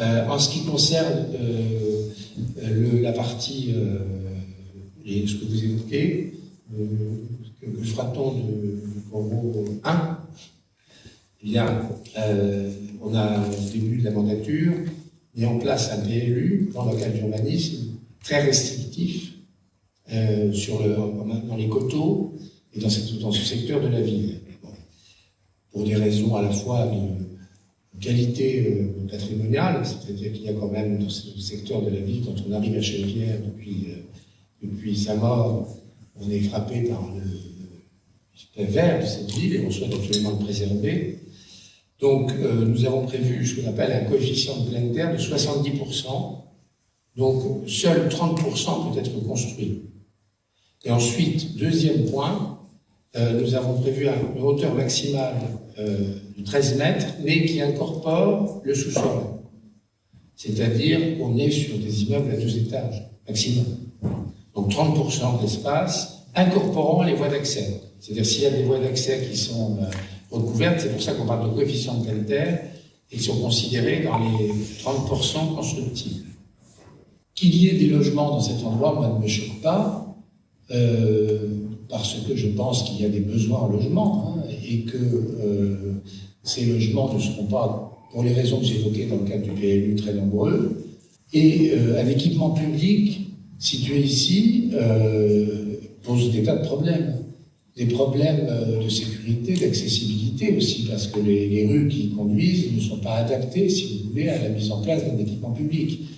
En ce qui concerne la partie, ce que vous évoquez, que fera-t-on de Corot 1 ? Eh bien, on a au début de la mandature mis en place un PLU, plan local d'urbanisme, très restrictif dans les coteaux et dans ce secteur de la ville. Bon. Pour des raisons à la fois de qualité patrimoniale, c'est-à-dire qu'il y a quand même dans ce secteur de la ville, quand on arrive à Chennevières depuis sa mort, on est frappé par le vert de cette ville et on souhaite absolument le préserver. Donc, nous avons prévu ce qu'on appelle un coefficient de plein terre de 70%. Donc, seul 30% peut être construit. Et ensuite, deuxième point, nous avons prévu une hauteur maximale de 13 mètres, mais qui incorpore le sous-sol. C'est-à-dire qu'on est sur des immeubles à 2 étages, maximum. Donc, 30% d'espace, incorporant les voies d'accès. C'est-à-dire, s'il y a des voies d'accès qui sont recouvertes, c'est pour ça qu'on parle de coefficient de pleine terre, et qui sont considérés dans les 30% constructibles. Qu'il y ait des logements dans cet endroit, moi, ne me choque pas, parce que je pense qu'il y a des besoins en logement, et que ces logements ne seront pas, pour les raisons que j'évoquais dans le cadre du PLU, très nombreux, et un équipement public situé ici pose des tas de problèmes. Des problèmes de sécurité, d'accessibilité aussi, parce que les rues qui y conduisent ne sont pas adaptées, si vous voulez, à la mise en place d'un équipement public.